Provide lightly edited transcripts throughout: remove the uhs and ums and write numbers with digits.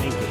Thank you.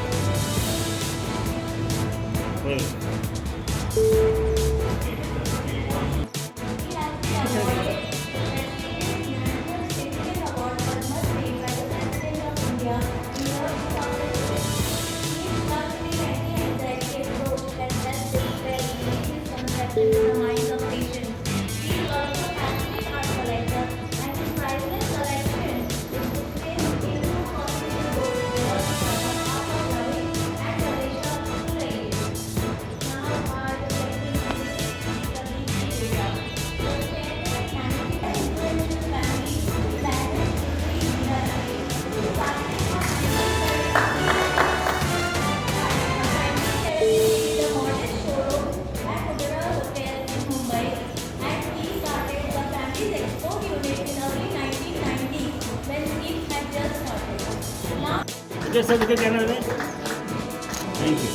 Sir के कैमरे में थैंक यू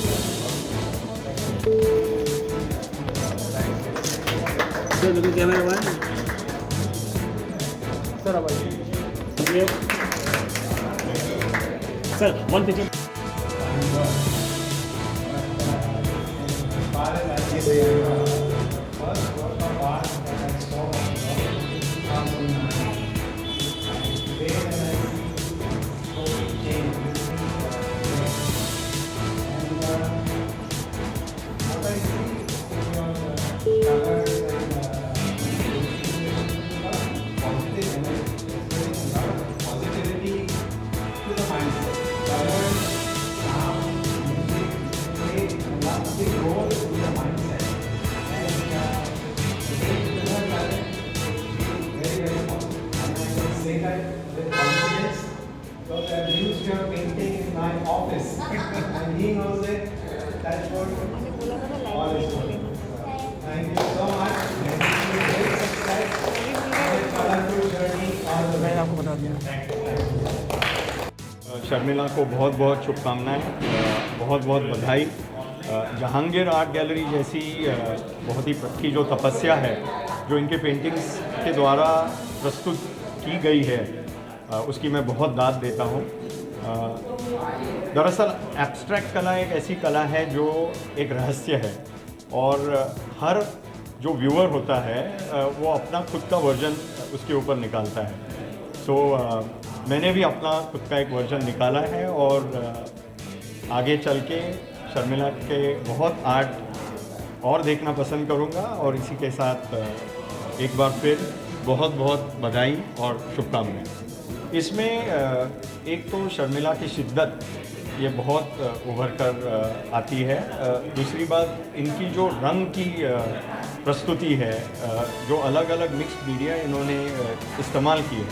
सर। देखो कैमरा वन सर। अब sir one picture and he knows it. That's what all is for. Thank you so much. Great success. Colorful journey. मैं आपको बता दिया। शर्मिला को बहुत बहुत शुभकामनाएं, बहुत बहुत बधाई। जहांगीर आर्ट गैलरी जैसी बहुत ही की जो तपस्या है, जो इनके पेंटिंग्स के द्वारा प्रस्तुत की गई है, उसकी मैं बहुत दाद देता हूँ। दरअसल एब्स्ट्रैक्ट कला एक ऐसी कला है जो एक रहस्य है और हर जो व्यूअर होता है वो अपना खुद का वर्जन उसके ऊपर निकालता है। मैंने भी अपना खुद का एक वर्जन निकाला है और आगे चल के शर्मिला के बहुत आर्ट और देखना पसंद करूँगा। और इसी के साथ एक बार फिर बहुत बहुत बधाई और शुभकामनाएं। इसमें एक तो शर्मिला की शिद्दत ये बहुत उभर कर आती है। दूसरी बात, इनकी जो रंग की प्रस्तुति है, जो अलग अलग मिक्स्ड मीडिया इन्होंने इस्तेमाल किए,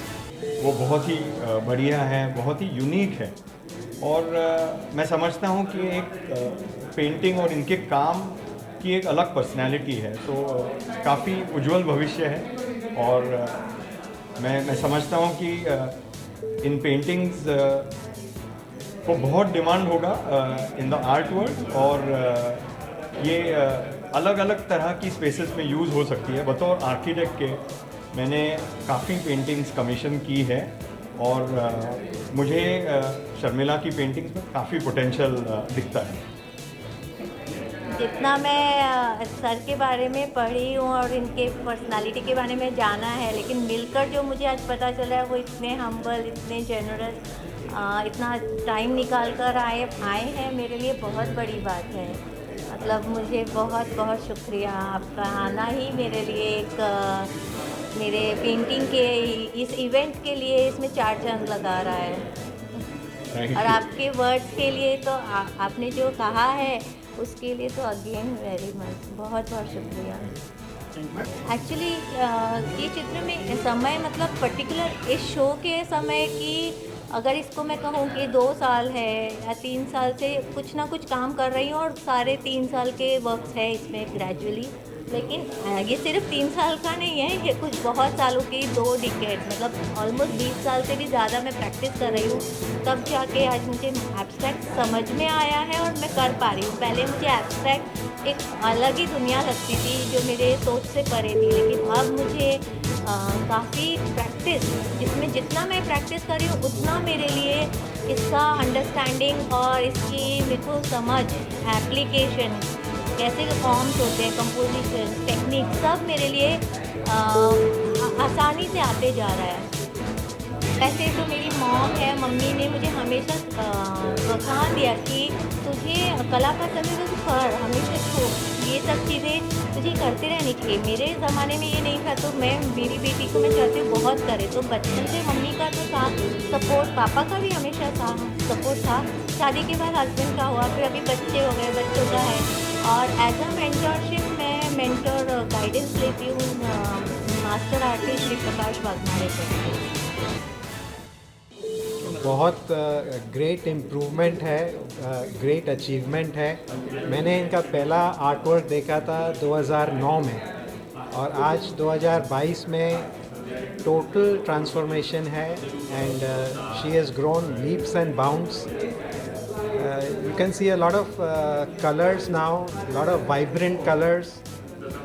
वो बहुत ही बढ़िया है, बहुत ही यूनिक है। और मैं समझता हूँ कि एक पेंटिंग और इनके काम की एक अलग पर्सनैलिटी है, तो काफ़ी उज्जवल भविष्य है। और मैं समझता हूँ कि इन पेंटिंग्स को बहुत डिमांड होगा इन द आर्ट वर्ल्ड, और ये अलग अलग तरह की स्पेसेस में यूज़ हो सकती है। बतौर आर्किटेक्ट के मैंने काफ़ी पेंटिंग्स कमीशन की है और मुझे शर्मिला की पेंटिंग्स में काफ़ी पोटेंशियल दिखता है। जितना मैं सर के बारे में पढ़ी हूँ और इनके पर्सनालिटी के बारे में जाना है, लेकिन मिलकर जो मुझे आज पता चला है वो इतने हम्बल, इतने जेनरस, इतना टाइम निकाल कर आए हैं, मेरे लिए बहुत बड़ी बात है। मतलब मुझे बहुत बहुत शुक्रिया, आपका आना ही मेरे लिए एक मेरे पेंटिंग के इस इवेंट के लिए इसमें 4 चांद लगा रहा है। और आपके वर्ड्स के लिए तो आपने जो कहा है उसके लिए तो अगेन वेरी मच बहुत बहुत शुक्रिया। एक्चुअली ये चित्र में समय, मतलब पर्टिकुलर इस शो के समय की, अगर इसको मैं कहूँ कि 2 साल है या 3 साल से कुछ ना कुछ काम कर रही हूँ और सारे 3 साल के वर्क्स है इसमें ग्रेजुअली। लेकिन ये सिर्फ 3 साल का नहीं है, ये कुछ बहुत सालों की 2 डिकेड, मतलब ऑलमोस्ट 20 साल से भी ज़्यादा मैं प्रैक्टिस कर रही हूँ, तब जाके आज मुझे एब्स्ट्रैक्ट समझ में आया है और मैं कर पा रही हूँ। पहले मुझे एब्स्ट्रैक्ट एक अलग ही दुनिया लगती थी जो मेरे सोच से परे थी, लेकिन अब मुझे काफ़ी प्रैक्टिस, इसमें जितना मैं प्रैक्टिस कर रही हूँ उतना मेरे लिए इसका अंडरस्टैंडिंग और इसकी मेरे को समझ, एप्लीकेशन, कैसे फॉर्म्स होते हैं, कंपोजिशन, टेक्निक, सब मेरे लिए आसानी से आते जा रहा है। वैसे तो मेरी मॉम है, मम्मी ने मुझे हमेशा प्रोत्साहन दिया कि तुझे कला पसंद है तो तू कर, हमेशा ये सब चीज़ें तुझे करते रहनी चाहिए। मेरे ज़माने में ये नहीं था, तो मैं मेरी बेटी को मैं चाहती हूँ बहुत करे। तो बचपन से मम्मी का तो था सपोर्ट, पापा का भी हमेशा था सपोर्ट था। शादी के बाद हस्बैंड का हुआ, फिर अभी बच्चे हो गए, बच्चों का है। और एज अ मेंटरशिप मैं मेंटर गाइडेंस लेती हूँ मास्टर आर्टिस्ट श्री प्रकाश वाघमारे से। बहुत ग्रेट इम्प्रूवमेंट है, ग्रेट अचीवमेंट है। मैंने इनका पहला आर्ट वर्क देखा था 2009 में, और आज 2022 में टोटल ट्रांसफॉर्मेशन है and she has grown leaps and bounds. You can see a lot of colours now, lot of vibrant colours,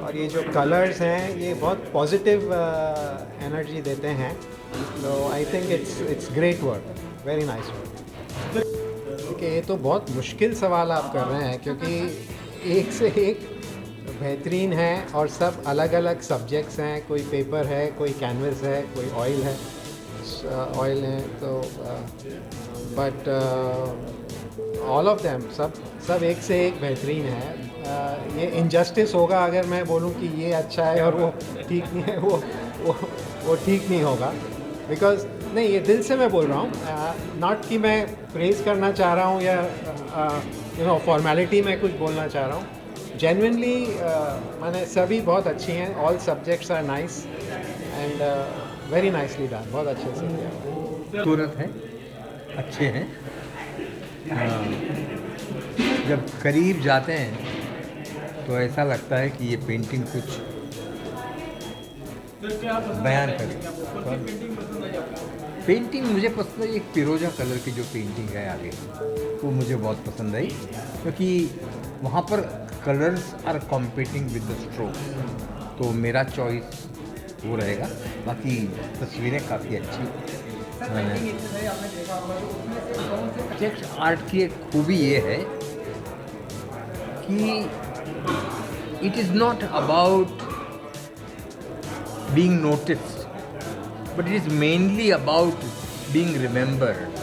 और ये जो कलर्स हैं ये बहुत पॉजिटिव एनर्जी देते हैं। तो I think it's great work, very nice work. देखिए, ये तो बहुत मुश्किल सवाल आप कर रहे हैं, क्योंकि एक से एक बेहतरीन है और सब अलग अलग सब्जेक्ट्स हैं। कोई पेपर है, कोई कैनवस है, कोई ऑयल है, है तो बट ऑल ऑफ देम सब एक से एक बेहतरीन है। ये इनजस्टिस होगा अगर मैं बोलूं कि ये अच्छा है और वो ठीक नहीं है, वो ठीक नहीं होगा। बिकॉज नहीं, ये दिल से मैं बोल रहा हूँ, नॉट कि मैं प्रेज़ करना चाह रहा हूँ या फॉर्मेलिटी में कुछ बोलना चाह रहा हूँ। जेन्युइनली माने सभी बहुत अच्छी हैं, all subjects are nice and very nicely done, बहुत अच्छे से किया। खूबसूरत है, अच्छे हैं। जब करीब जाते हैं तो ऐसा लगता है कि ये पेंटिंग कुछ बयान करे। पेंटिंग मुझे पसंद है, एक फिरोजा कलर की जो पेंटिंग है आगे, वो मुझे बहुत पसंद आई, क्योंकि वहाँ पर colours are competing with the strokes. तो मेरा चॉइस वो रहेगा। बाकी तस्वीरें काफ़ी अच्छी। एब्स्ट्रैक्ट आर्ट की एक खूबी ये है कि it is not about being noticed, but it is mainly about being remembered.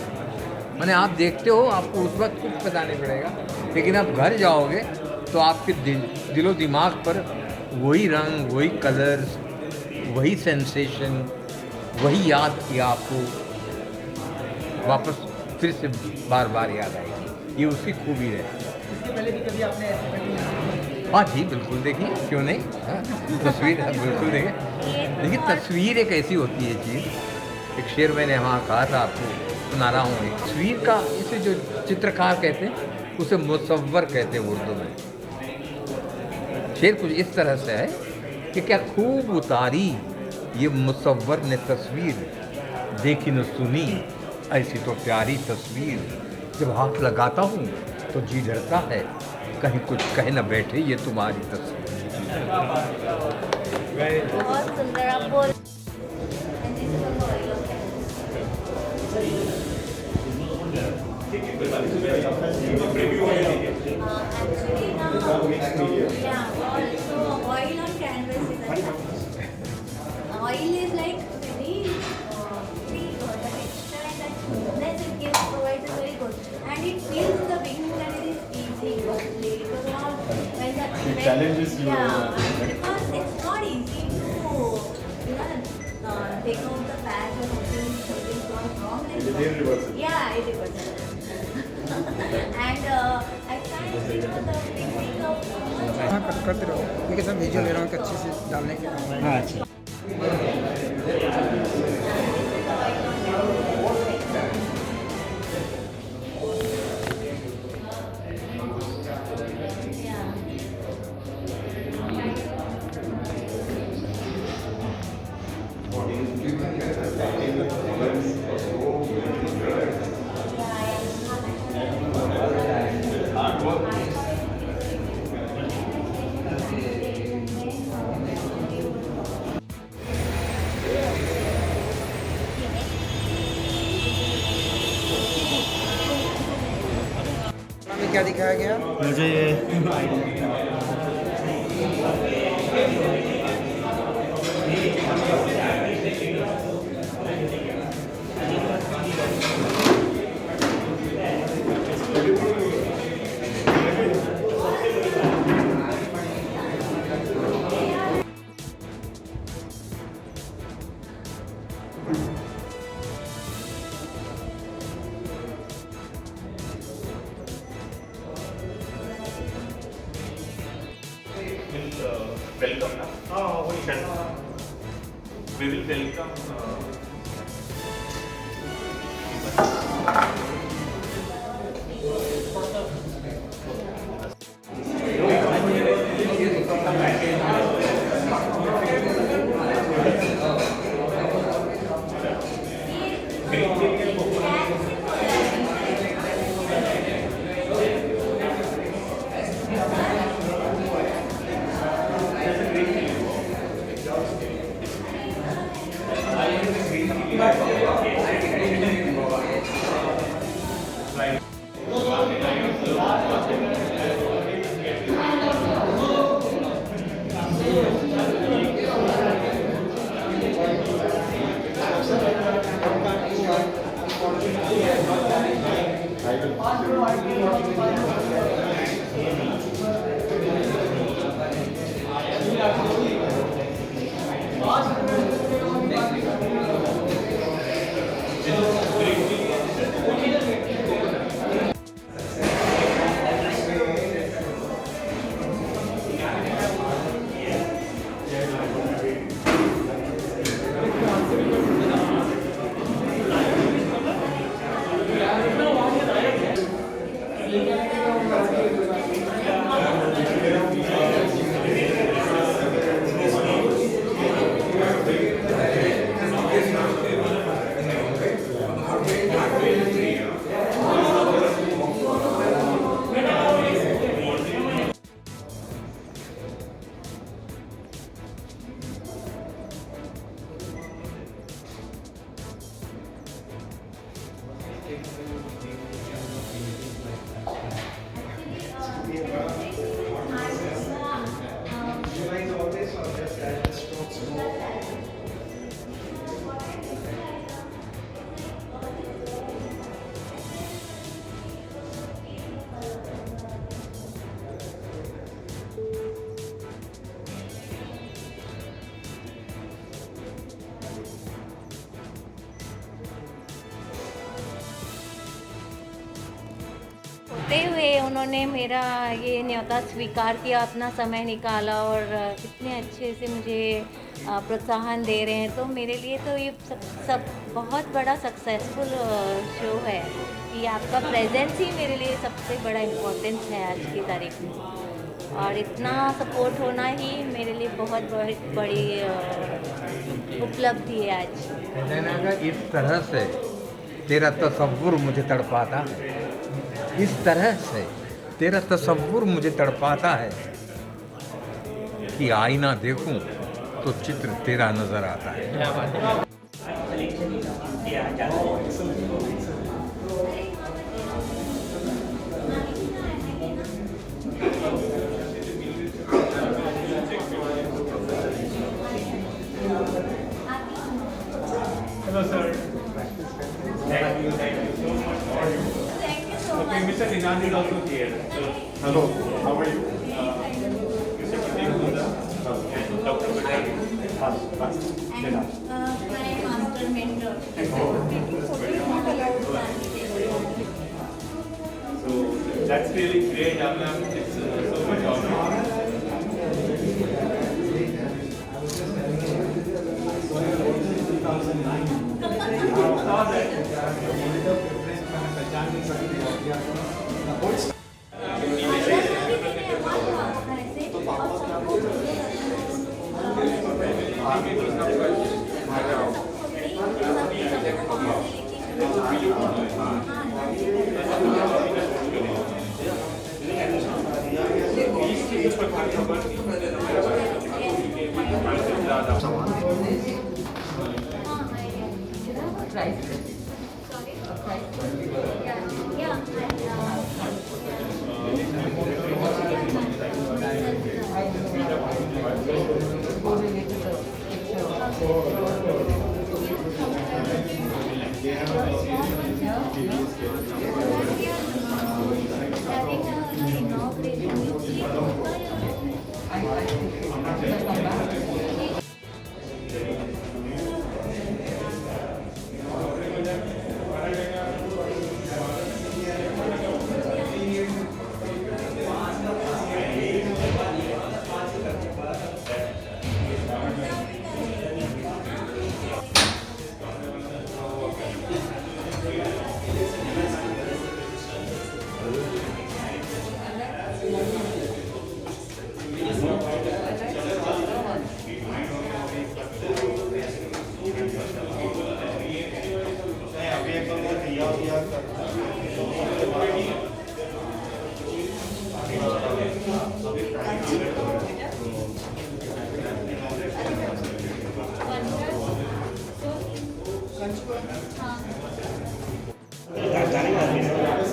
माने आप देखते हो, आपको उस वक्त कुछ पता नहीं पड़ेगा, लेकिन आप घर जाओगे तो आपके दिलो दिमाग पर वही रंग, वही कलर्स, वही सेंसेशन, वही याद किया आपको वापस फिर से बार बार याद आएगी। ये उसकी खूबी है। इसके पहले भी कभी आपने ऐसी पेंटिंग? हाँ जी, बिल्कुल देखिए, क्यों नहीं। तस्वीर बिल्कुल देखिए। देखिए, तस्वीर एक ऐसी होती है चीज़, एक शेर मैंने वहाँ कहा था, आपको सुना रहा हूँ। एक तस्वीर का, इसे जो चित्रकार कहते हैं उसे मुसव्वर कहते हैं उर्दू में। शेर कुछ इस तरह से है कि क्या खूब उतारी ये मुसव्वर ने तस्वीर, देखी न सुनी ऐसी तो प्यारी तस्वीर, जब हाथ लगाता हूँ तो जी डरता है, कहीं कुछ कह न बैठे ये तुम्हारी तस्वीर। बहुत सुंदर आप बोल। Oil is like very good. The texture and the smoothness it gives provides is very good, and it feels in the beginning that it is easy, but later on when the challenges you. Because it's not easy to take out the patch or something's gone wrong. Yeah, irreversible. And I find the technique of हाँ, करते रहो, लेकिन सब video ले रहा हूँ कि अच्छे से डालने के लिए। हाँ, अच्छा। क्या दिखाया गया? मुझे ये welcome now. We will welcome. होते हुए उन्होंने मेरा ये न्योता स्वीकार किया, अपना समय निकाला और इतने अच्छे से मुझे प्रोत्साहन दे रहे हैं, तो मेरे लिए तो ये सब बहुत बड़ा सक्सेसफुल शो है कि आपका प्रेजेंस ही मेरे लिए सबसे बड़ा इम्पोर्टेंस है आज की तारीख में, और इतना सपोर्ट होना ही मेरे लिए बहुत बड़ी उपलब्धि है आज। नैना का इस तरह से तेरा तसव्वुर मुझे तड़पाता है, इस तरह से तेरा तसव्वुर मुझे तड़पाता है कि आईना देखूं तो चित्र तेरा नजर आता है। Hello, sir. Thank you so much for you. Okay, Mr. Ninani is also here. So, hello, how are you? Mr. Pradeep Gunda and Dr. Patel. Master mentor So that's really great. It's so much honor.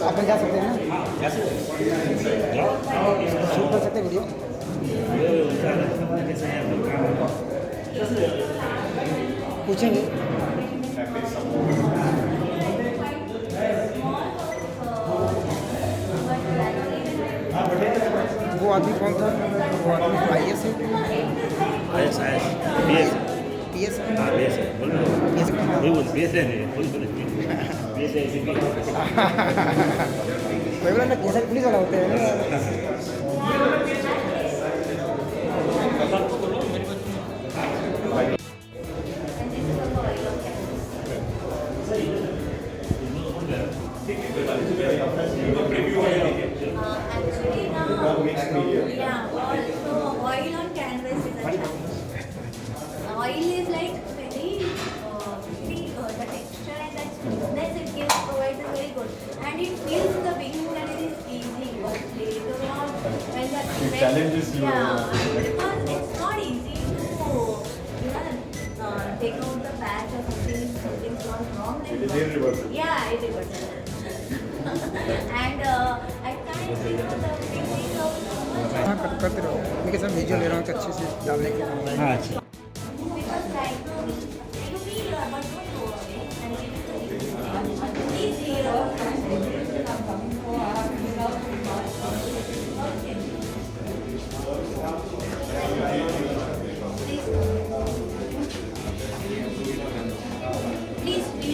आप जा सकते हैं ना, shoot कर सकते हैं video. पूछेंगे वो आदमी कौन था? वो आदमी IAS है, PS है, हाँ बेस है बोल PS वही बोल बेस है नहीं बोल बेस है इसी कोई बोला ना कैसे पुलिस वाला होते हैं ना। Actually, now, yeah, so oil on canvas is a challenge. Oil is like very, the texture and that smoothness it gives provides is very good, and it feels in the beginning that it is easy, but later on when the It challenges you. yeah, because it's not easy to take out the patch or something's gone wrong. Then It is irreversible. yeah, irreversible. And at times the technique of हाँ करते रहो, मैं कैसा video ले रहा हूँ कि अच्छे से डालने के लिए। हाँ अच्छा because right now you feel but don't go away and it is very please hear please be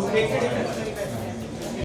ठीक है